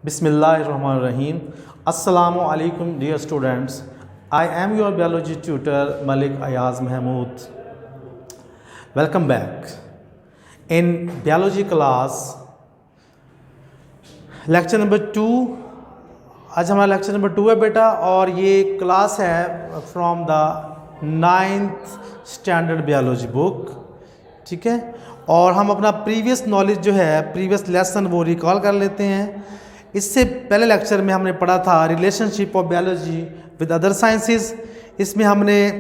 Bismillahirrahmanirrahim. Assalamu alaikum dear students. I am your biology tutor Malik Ayaz Mahmood. Welcome back. In biology class lecture number 2, आज हमारा lecture number 2 है बेटा, और ये class है from the 9th standard biology book. ठीक है, और हम अपना प्रीवियस नॉलेज जो है, प्रीवियस लेसन वो रिकॉल कर लेते हैं. इससे पहले लेक्चर में हमने पढ़ा था relationship of biology with other sciences. इसमें हमने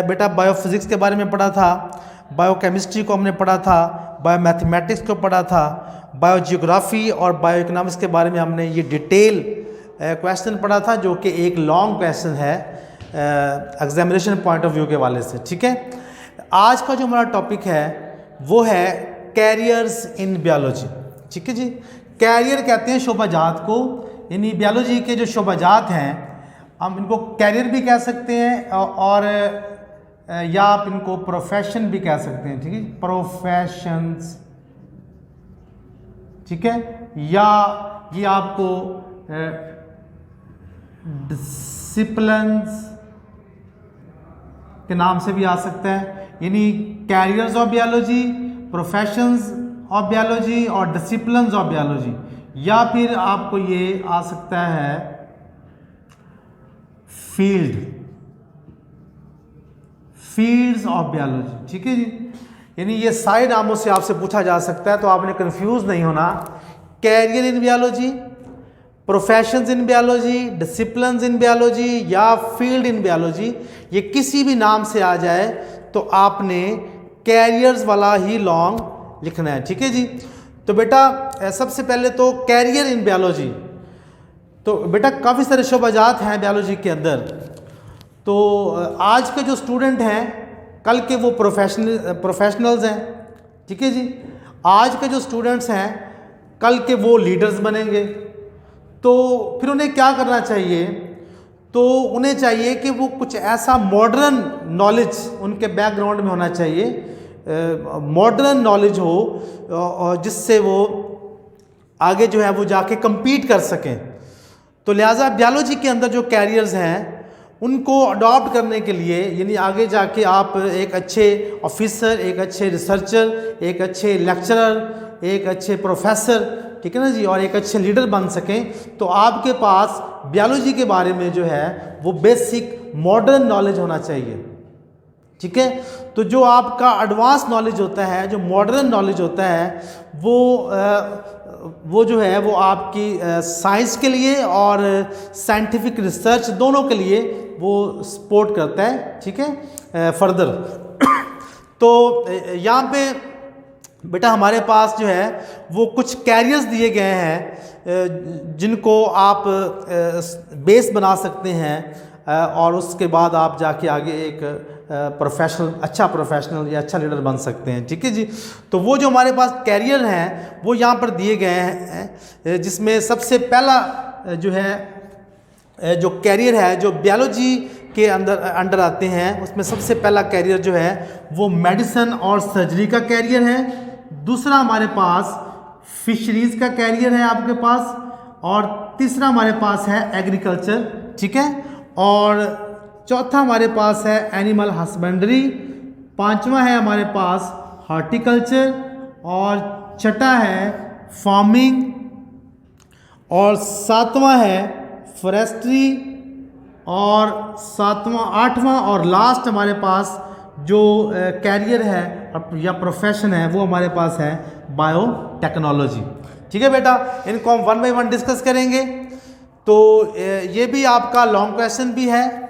बेटा बायोफिज़िक्स के बारे में पढ़ा था, बायोकेमिस्ट्री को हमने पढ़ा था, बायोमैथमेटिक्स को पढ़ा था, बायोजियोग्राफी और बायो इकोनॉमिक्स के बारे में हमने ये डिटेल क्वेश्चन पढ़ा था, जो कि एक लॉन्ग क्वेश्चन है एग्जामिनेशन पॉइंट ऑफ व्यू के वाले से. ठीक है, आज का जो हमारा टॉपिक है वो है कैरियर्स इन बायोलॉजी. ठीक है जी, कैरियर कहते हैं शोभाजात को, यानी बायोलॉजी के जो शोभाजात हैं हम इनको कैरियर भी कह सकते हैं, और या आप इनको प्रोफेशन भी कह सकते हैं. ठीक है, प्रोफेशंस. ठीक है, या ये आपको डिसिप्लिन्स के नाम से भी आ सकता है, यानी carriers of biology, professions of biology और डिसिप्लिन्स ऑफ बायोलॉजी, या फिर आपको ये आ सकता है फील्ड्स ऑफ बायोलॉजी. ठीक है जी, यानी ये सारे नामों से आपसे पूछा जा सकता है, तो आपने कंफ्यूज नहीं होना. Career in biology, professions in biology, disciplines in biology या फील्ड इन बायोलॉजी, ये किसी भी नाम से आ जाए तो आपने कैरियर्स वाला ही लॉन्ग लिखना है. ठीक है जी, तो बेटा सबसे पहले तो कैरियर इन बायोलॉजी, तो बेटा काफ़ी सारे शोभाजात हैं बायोलॉजी के अंदर. तो आज के जो स्टूडेंट हैं कल के वो प्रोफेशनल्स हैं. ठीक है जी, आज के जो स्टूडेंट्स हैं कल के वो लीडर्स बनेंगे. तो फिर उन्हें क्या करना चाहिए, तो उन्हें चाहिए कि वो कुछ ऐसा मॉडर्न नॉलेज उनके बैकग्राउंड में होना चाहिए, मॉडर्न नॉलेज हो जिससे वो आगे जो है वो जाके compete कर सकें. तो लिहाजा बायोलॉजी के अंदर जो कैरियर्स हैं उनको अडॉप्ट करने के लिए, यानी आगे जाके आप एक अच्छे ऑफिसर, एक अच्छे रिसर्चर, एक अच्छे लेक्चरर, एक अच्छे प्रोफेसर, ठीक है ना जी, और एक अच्छे लीडर बन सकें, तो आपके पास बायोलॉजी के बारे में जो है वो बेसिक मॉडर्न नॉलेज होना चाहिए. ठीक है, तो जो आपका एडवांस नॉलेज होता है, जो मॉडर्न नॉलेज होता है, वो जो है वो आपकी साइंस के लिए और साइंटिफिक रिसर्च दोनों के लिए वो सपोर्ट करता है. ठीक है, फर्दर तो यहाँ पे बेटा हमारे पास जो है वो कुछ कैरियर्स दिए गए हैं जिनको आप बेस बना सकते हैं, और उसके बाद आप जाके आगे एक अच्छा प्रोफेशनल या अच्छा लीडर बन सकते हैं. ठीक है जी, तो वो जो हमारे पास कैरियर हैं वो यहाँ पर दिए गए हैं, जिसमें सबसे पहला जो है जो कैरियर है जो बायोलॉजी के अंडर आते हैं, उसमें सबसे पहला कैरियर जो है वो मेडिसिन और सर्जरी का कैरियर है. दूसरा हमारे पास फिशरीज़ का कैरियर है आपके पास, और तीसरा हमारे पास है एग्रीकल्चर. ठीक है, और चौथा हमारे पास है एनिमल हस्बेंड्री, पांचवा है हमारे पास हॉर्टिकल्चर, और छठा है फार्मिंग, और सातवां है फॉरेस्ट्री, और आठवां और लास्ट हमारे पास जो कैरियर है या प्रोफेशन है वो हमारे पास है बायोटेक्नोलॉजी. ठीक है बेटा, इनको हम वन बाय वन डिस्कस करेंगे. तो ये भी आपका लॉन्ग क्वेश्चन भी है,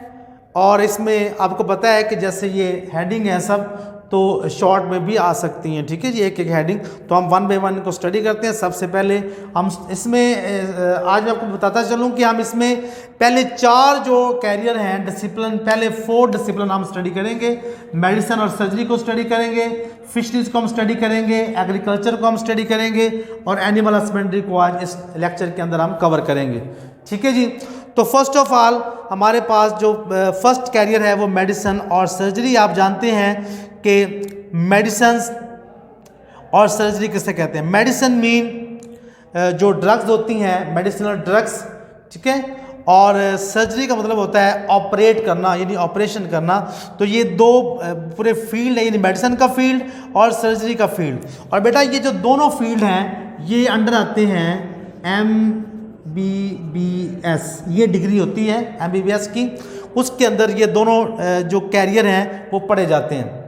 और इसमें आपको पता है कि जैसे ये हेडिंग है सब, तो शॉर्ट में भी आ सकती हैं. ठीक है जी, एक एक हेडिंग, तो हम वन बाय वन को स्टडी करते हैं. सबसे पहले हम इसमें आज मैं आपको बताता चलूँ कि हम इसमें पहले 4 जो कैरियर हैं डिसिप्लिन, पहले 4 डिसिप्लिन हम स्टडी करेंगे. मेडिसिन और सर्जरी को स्टडी करेंगे, फिशरीज को हम स्टडी करेंगे, एग्रीकल्चर को हम स्टडी करेंगे, और एनिमल हस्बेंड्री को आज इस लेक्चर के अंदर हम कवर करेंगे. ठीक है जी, तो फर्स्ट ऑफ ऑल हमारे पास जो फर्स्ट कैरियर है वो मेडिसिन और सर्जरी. आप जानते हैं कि मेडिसिन और सर्जरी किसे कहते हैं. मेडिसिन मीन जो ड्रग्स होती हैं, मेडिसिनल ड्रग्स, ठीक है, और सर्जरी का मतलब होता है ऑपरेट करना, यानी ऑपरेशन करना। तो ये दो पूरे फील्ड है, यानी मेडिसिन का फील्ड और सर्जरी का फील्ड। और बेटा ये जो दोनों फील्ड हैं ये अंडर आते हैं MBBS, ये डिग्री होती है MBBS की, उसके अंदर ये दोनों जो कैरियर हैं वो पढ़े जाते हैं।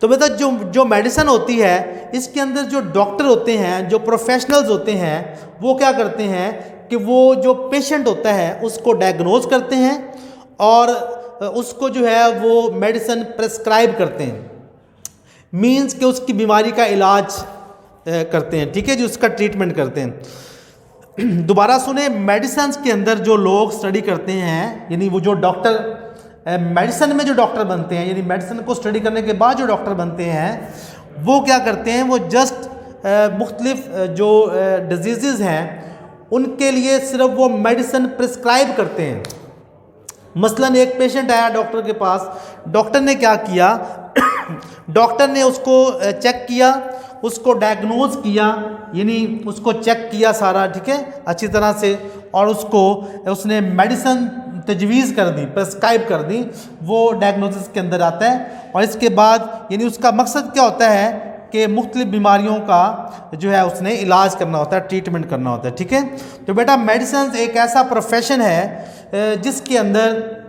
तो बेटा जो मेडिसिन होती है इसके अंदर जो डॉक्टर होते हैं, जो प्रोफेशनल्स होते हैं, वो क्या करते हैं कि वो जो पेशेंट होता है उसको डायग्नोज करते हैं और उसको जो है वो मेडिसिन प्रेस्क्राइब करते हैं, मींस कि उसकी बीमारी का इलाज करते हैं, ठीक है जी, उसका ट्रीटमेंट करते हैं। दोबारा सुने, मेडिसिन के अंदर जो लोग स्टडी करते हैं, यानी वो जो डॉक्टर मेडिसिन में जो डॉक्टर बनते हैं, यानी मेडिसिन को स्टडी करने के बाद जो डॉक्टर बनते हैं, वो क्या करते हैं, वो जस्ट मुख्तलिफ जो डिजीज़ हैं उनके लिए सिर्फ वो मेडिसिन प्रिस्क्राइब करते हैं। मसलन एक पेशेंट आया डॉक्टर के पास, डॉक्टर ने क्या किया, डॉक्टर ने उसको चेक किया, उसको डायग्नोज किया, यानी उसको चेक किया सारा, ठीक है, अच्छी तरह से, और उसने मेडिसिन तजवीज़ कर दी, प्रिस्क्राइब कर दी, वो डायग्नोसिस के अंदर आता है। और इसके बाद यानी उसका मकसद क्या होता है कि मुख्तलिफ बीमारियों का जो है उसने इलाज करना होता है, ट्रीटमेंट करना होता है, ठीक है। तो बेटा मेडिसिन एक ऐसा प्रोफेशन है जिसके अंदर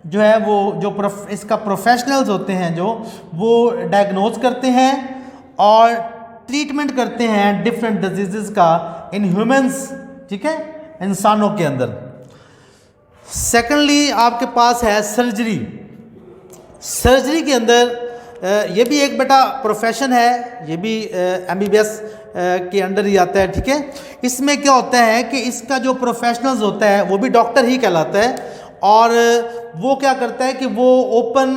जो है वो जो इसका प्रोफेशनल्स होते हैं जो वो डायग्नोज करते हैं और ट्रीटमेंट करते हैं डिफरेंट डिजीज़ का इन ह्यूमंस, ठीक है, इंसानों के अंदर। सेकेंडली आपके पास है सर्जरी। सर्जरी के अंदर ये भी एक बेटा प्रोफेशन है, ये भी MBBS के अंडर ही आता है, ठीक है। इसमें क्या होता है कि इसका जो प्रोफेशनल्स होता है वो भी डॉक्टर ही कहलाता है, और वो क्या करता है कि वो ओपन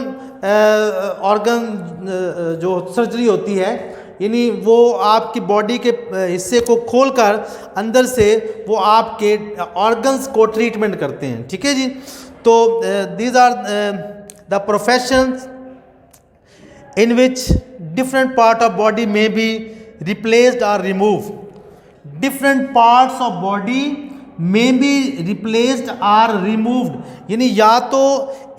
ऑर्गन जो सर्जरी होती है, यानी वो आपकी बॉडी के हिस्से को खोलकर अंदर से वो आपके ऑर्गन्स को ट्रीटमेंट करते हैं, ठीक है जी। तो these are the professions in which different part of body may be replaced or removed. Different parts of body may be replaced or removed, यानी या तो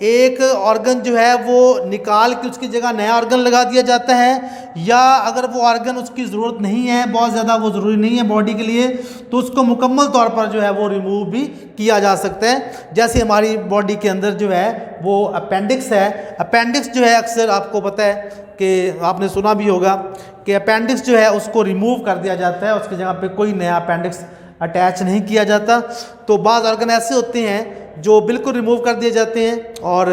एक ऑर्गन जो है वो निकाल के उसकी जगह नया ऑर्गन लगा दिया जाता है, या अगर वो ऑर्गन उसकी ज़रूरत नहीं है, बहुत ज़्यादा वो ज़रूरी नहीं है बॉडी के लिए, तो उसको मुकम्मल तौर पर जो है वो रिमूव भी किया जा सकता है। जैसे हमारी बॉडी के अंदर जो है वो अपेंडिक्स है, अपेंडिक्स जो है अक्सर आपको पता है कि आपने सुना भी होगा कि अपेंडिक्स जो है उसको रिमूव कर दिया जाता है, उसकी जगह पे कोई नया अपेंडिक्स अटैच नहीं किया जाता। तो बाज़ ऑर्गन ऐसे होते हैं जो बिल्कुल रिमूव कर दिए जाते हैं, और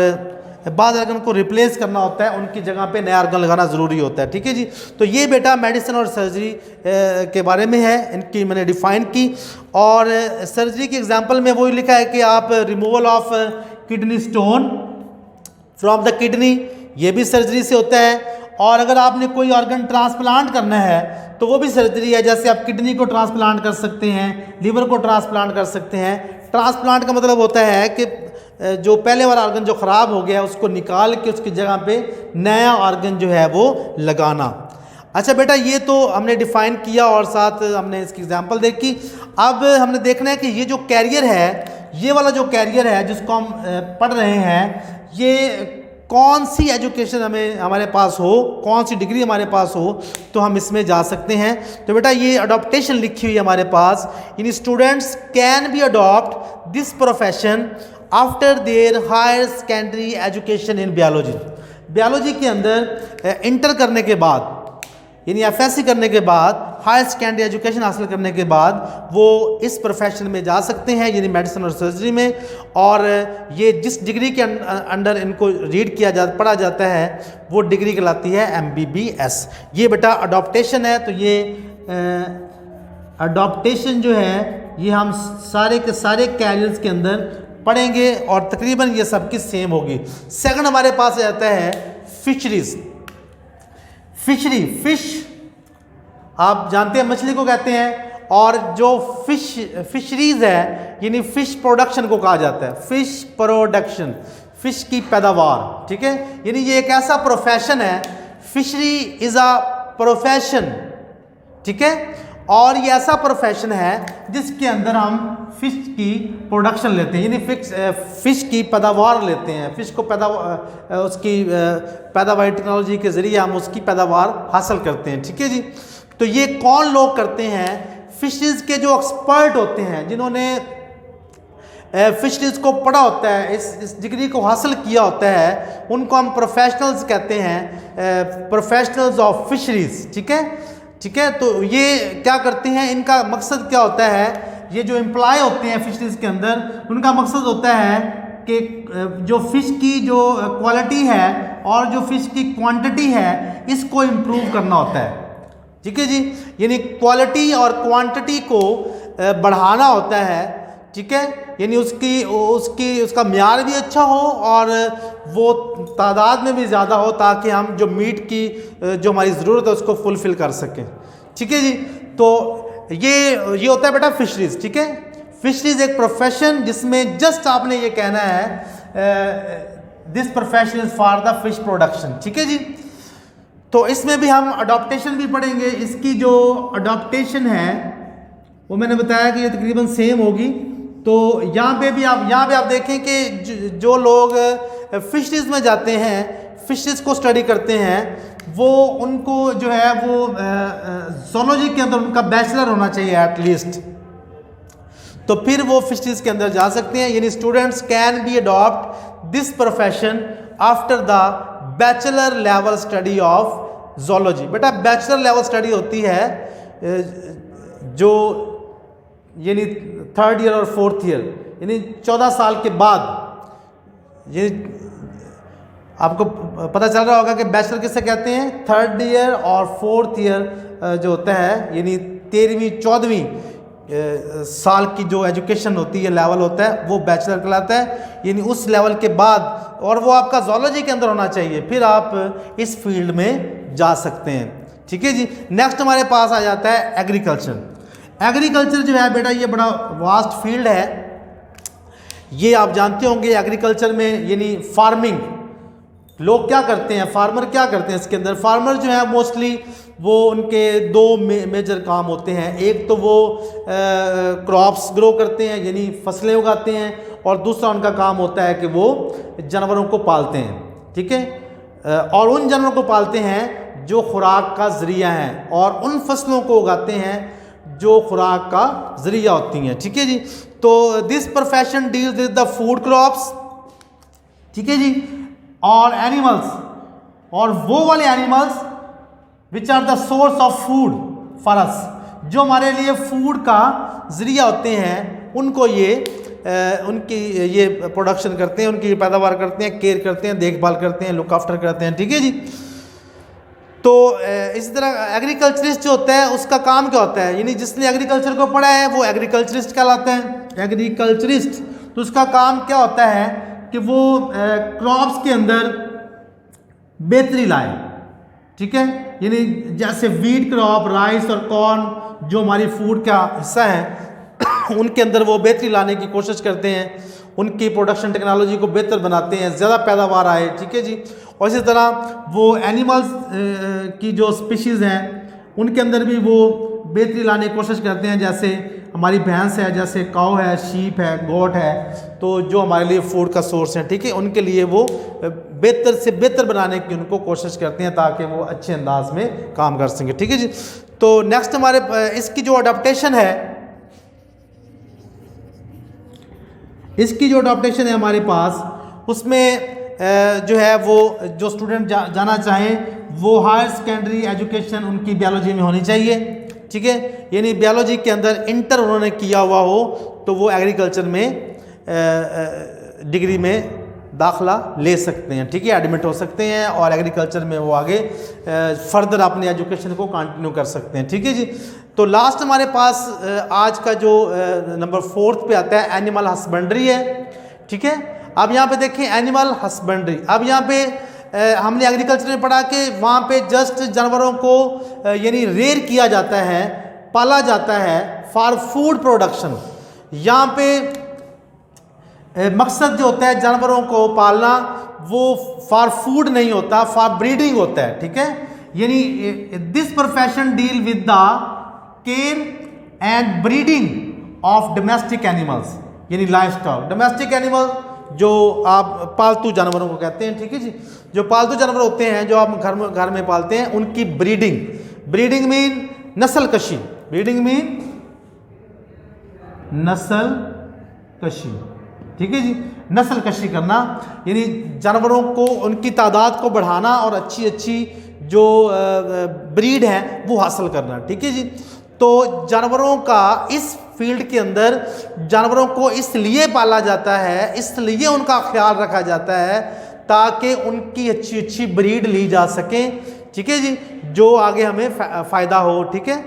बाज़ ऑर्गन को रिप्लेस करना होता है, उनकी जगह पे नया ऑर्गन लगाना ज़रूरी होता है, ठीक है जी। तो ये बेटा मेडिसिन और सर्जरी के बारे में है, इनकी मैंने डिफ़ाइन की। और सर्जरी के एग्जांपल में वही लिखा है कि आप removal of kidney stone from the kidney, ये भी सर्जरी से होता है। और अगर आपने कोई ऑर्गन ट्रांसप्लांट करना है तो वो भी सर्जरी है, जैसे आप किडनी को ट्रांसप्लांट कर सकते हैं, लिवर को ट्रांसप्लांट कर सकते हैं। ट्रांसप्लांट का मतलब होता है कि जो पहले वाला ऑर्गन जो ख़राब हो गया उसको निकाल के उसकी जगह पे नया ऑर्गन जो है वो लगाना। अच्छा बेटा, ये तो हमने डिफ़ाइन किया और साथ हमने इसकी एग्जांपल देखी। अब हमने देखना है कि ये जो कैरियर है, ये वाला जो कैरियर है जिसको हम पढ़ रहे हैं, ये कौन सी एजुकेशन हमारे पास हो, कौन सी डिग्री हमारे पास हो तो हम इसमें जा सकते हैं। तो बेटा ये अडॉप्टेशन लिखी हुई है हमारे पास, इन students can be adopt this profession after their higher secondary education in biology. Biology के अंदर इंटर करने के बाद, यानी FSC करने के बाद, हायर सेकेंडरी एजुकेशन हासिल करने के बाद वो इस प्रोफेशन में जा सकते हैं, यानी मेडिसिन और सर्जरी में। और ये जिस डिग्री के अंडर इनको रीड किया पढ़ा जाता है वो डिग्री कहलाती है MBBS। ये बेटा अडॉप्टेशन है। तो ये अडॉप्टेशन जो है ये हम सारे के सारे कैरियर्स के अंदर पढ़ेंगे और तकरीबन ये सबकी सेम होगी। सेकंड हमारे पास आ जाता है फिशरीज। फिशरी, फिश आप जानते हैं मछली को कहते हैं, और जो फिशरीज है यानी फिश प्रोडक्शन को कहा जाता है, फिश प्रोडक्शन, फिश की पैदावार, ठीक है। यानी ये एक ऐसा प्रोफेशन है, फिशरी इज़ अ प्रोफेशन, ठीक है। और ये ऐसा प्रोफेशन है जिसके अंदर हम फिश की प्रोडक्शन लेते हैं, यानी फिश की पैदावार लेते हैं, फिश को उसकी पैदावार टेक्नोलॉजी के ज़रिए हम उसकी पैदावार हासिल करते हैं। ठीक है जी। तो ये कौन लोग करते हैं? फिशरीज़ के जो एक्सपर्ट होते हैं, जिन्होंने फिशरीज़ को पढ़ा होता है, इस डिग्री को हासिल किया होता है, उनको हम प्रोफेशनल्स कहते हैं, प्रोफेशनल्स ऑफ फिशरीज़। ठीक है, ठीक है। तो ये क्या करते हैं, इनका मकसद क्या होता है? ये जो एम्प्लॉय होते हैं फिशरीज़ के अंदर, उनका मकसद होता है कि जो फ़िश की जो क्वालिटी है और जो फ़िश की क्वांटिटी है, इसको इम्प्रूव करना होता है। ठीक है जी, यानी क्वालिटी और क्वांटिटी को बढ़ाना होता है। ठीक है, यानी उसका म्यार भी अच्छा हो और वो तादाद में भी ज़्यादा हो, ताकि हम जो मीट की जो हमारी ज़रूरत है उसको फुलफ़िल कर सकें। ठीक है जी। तो ये होता है बेटा फिशरीज़। ठीक है, फिशरीज़ एक प्रोफेशन जिसमें जस्ट आपने ये कहना है this profession is for the fish production. ठीक है जी। तो इसमें भी हम अडॉप्टेशन भी पढ़ेंगे। इसकी जो अडॉप्टेशन है वो मैंने बताया कि ये तकरीबन सेम होगी। तो यहाँ पे आप देखें कि जो लोग फिशरीज़ में जाते हैं, फिशरीज़ को स्टडी करते हैं, वो उनको जो है वो ज़ूलॉजी के अंदर उनका बैचलर होना चाहिए एटलीस्ट, तो फिर वो फिशरीज़ के अंदर जा सकते हैं। यानी students can be adopt this profession after the bachelor level study of zoology. बेटा बैचलर लेवल स्टडी होती है जो यानी 3rd ईयर और 4th ईयर, यानी 14 साल के बाद। ये आपको पता चल रहा होगा कि बैचलर किसे कहते हैं? 3rd ईयर और 4th ईयर जो होता है, यानी 13वीं 14वीं साल की जो एजुकेशन होती है, लेवल होता है, वो बैचलर कहलाता है। यानी उस लेवल के बाद, और वो आपका ज़ूलॉजी के अंदर होना चाहिए, फिर आप इस फील्ड में जा सकते हैं। ठीक है जी। नेक्स्ट हमारे पास आ जाता है एग्रीकल्चर। एग्रीकल्चर जो है बेटा, ये बड़ा वास्ट फील्ड है। ये आप जानते होंगे एग्रीकल्चर में यानी फार्मिंग, लोग क्या करते हैं, फार्मर क्या करते हैं इसके अंदर? फार्मर जो है मोस्टली वो उनके दो मेजर काम होते हैं। एक तो वो क्रॉप्स ग्रो करते हैं, यानी फसलें उगाते हैं, और दूसरा उनका काम होता है कि वो जानवरों को पालते हैं। ठीक है, और उन जानवरों को पालते हैं जो खुराक का ज़रिया हैं, और उन फसलों को उगाते हैं जो खुराक का ज़रिया होती हैं। ठीक है जी। तो this profession deals with the food crops. ठीक है जी। और एनिमल्स, और वो वाले animals which are the source of food for us, जो हमारे लिए फूड का ज़रिया होते हैं, उनको उनकी ये प्रोडक्शन करते हैं, उनकी पैदावार करते हैं, केयर करते हैं, देखभाल करते हैं, लुक आफ्टर करते हैं। ठीक है जी। तो इसी तरह एग्रीकल्चरिस्ट जो होता है उसका काम क्या होता है? यानी जिसने एग्रीकल्चर को पढ़ा है वो एग्रीकल्चरिस्ट कहलाता है। एग्रीकल्चरिस्ट, तो उसका काम क्या होता है कि वो क्रॉप्स के अंदर बेहतरी लाए। ठीक है, यानी जैसे वीट क्रॉप, राइस और कॉर्न जो हमारी फूड का हिस्सा है, उनके अंदर वो बेहतरी लाने की कोशिश करते हैं, उनकी प्रोडक्शन टेक्नोलॉजी को बेहतर बनाते हैं, ज़्यादा पैदावार आए। ठीक है जी। और इसी तरह वो एनिमल्स की जो स्पीशीज़ हैं उनके अंदर भी वो बेहतरी लाने की कोशिश करते हैं। जैसे हमारी भैंस है, जैसे काऊ है, शीप है, गोट है, तो जो हमारे लिए फूड का सोर्स है। ठीक है, उनके लिए वो बेहतर से बेहतर बनाने की उनको कोशिश करते हैं, ताकि वो अच्छे अंदाज में काम कर सकें। ठीक है जी। तो नेक्स्ट हमारे इसकी जो अडॉप्टेशन है, है हमारे पास, उसमें जो है वो जो स्टूडेंट जाना चाहें वो हायर सेकेंडरी एजुकेशन उनकी बायोलॉजी में होनी चाहिए। ठीक है, यानी बायोलॉजी के अंदर इंटर उन्होंने किया हुआ हो तो वो एग्रीकल्चर में डिग्री में दाखला ले सकते हैं। ठीक है, एडमिट हो सकते हैं और एग्रीकल्चर में वो आगे फर्दर अपनी एजुकेशन को कंटिन्यू कर सकते हैं। ठीक है जी। तो लास्ट हमारे पास आज का जो नंबर 4th पे आता है एनिमल हस्बेंड्री है। ठीक है, अब यहाँ पे देखें एनिमल हस्बेंड्री। अब यहाँ पे हमने एग्रीकल्चर में पढ़ा कि वहाँ पे जस्ट जानवरों को यानी रेयर किया जाता है, पाला जाता है फॉर फूड प्रोडक्शन। यहाँ पे मकसद जो होता है जानवरों को पालना, वो फॉर फूड नहीं होता, फॉर ब्रीडिंग होता है। ठीक है, यानी this profession deal with the care and breeding of domestic animals, यानी लाइफ स्टॉक। डोमेस्टिक एनिमल जो आप पालतू जानवरों को कहते हैं, ठीक है जी। जो पालतू जानवर होते हैं जो आप घर में पालते हैं, उनकी ब्रीडिंग, ब्रीडिंग मीन नस्ल कशी, ब्रीडिंग मीन नस्ल कशी, ठीक है जी। नस्ल कशी करना यानी जानवरों को, उनकी तादाद को बढ़ाना और अच्छी अच्छी जो ब्रीड है वो हासिल करना, ठीक है जी। तो जानवरों का इस फील्ड के अंदर जानवरों को इसलिए पाला जाता है, इसलिए उनका ख्याल रखा जाता है ताकि उनकी अच्छी अच्छी ब्रीड ली जा सके, ठीक है जी, जो आगे हमें फ़ायदा हो, ठीक है।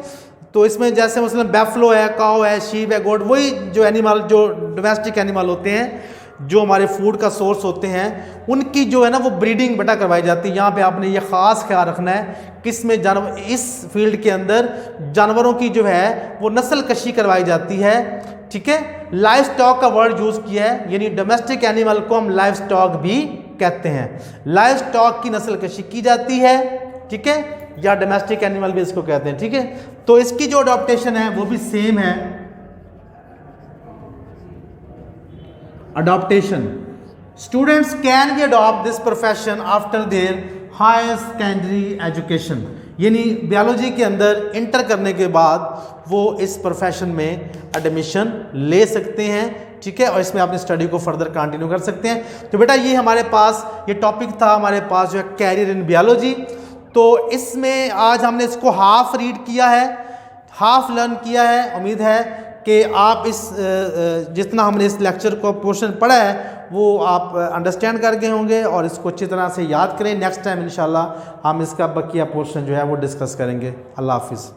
तो इसमें जैसे मसलन बैफलो है, काऊ है, शीप है, गोट, वही जो एनिमल जो डोमेस्टिक एनिमल होते हैं जो हमारे फूड का सोर्स होते हैं, उनकी जो है ना वो ब्रीडिंग बेटा करवाई जाती है। यहाँ पे आपने ये ख़ास ख्याल रखना है किसमें जानवर, इस फील्ड के अंदर जानवरों की जो है वो नस्ल कशी करवाई जाती है, ठीक है। लाइफ स्टॉक का वर्ड यूज़ किया है, यानी डोमेस्टिक एनिमल को हम लाइफ स्टॉक भी कहते हैं। लाइफ स्टॉक की नस्ल कशी की जाती है, ठीक है, या डोमेस्टिक एनिमल भी इसको कहते हैं, ठीक है। तो इसकी जो अडॉप्टेशन है वो भी सेम है। Adaptation, students can be adopt this profession after their higher secondary education, यानी बायोलॉजी के अंदर इंटर करने के बाद वो इस प्रोफेशन में एडमिशन ले सकते हैं, ठीक है, और इसमें अपनी स्टडी को फर्दर कंटिन्यू कर सकते हैं। तो बेटा ये हमारे पास ये टॉपिक था, हमारे पास जो है कैरियर इन बायोलॉजी। तो इसमें आज हमने इसको हाफ रीड किया है, हाफ लर्न किया है। उम्मीद है कि आप इस जितना हमने इस लेक्चर को पोर्शन पढ़ा है वो आप अंडरस्टैंड कर गए होंगे और इसको अच्छी तरह से याद करें। नेक्स्ट टाइम इंशाल्लाह हम इसका बकिया पोर्शन जो है वो डिस्कस करेंगे। अल्लाह हाफिज़।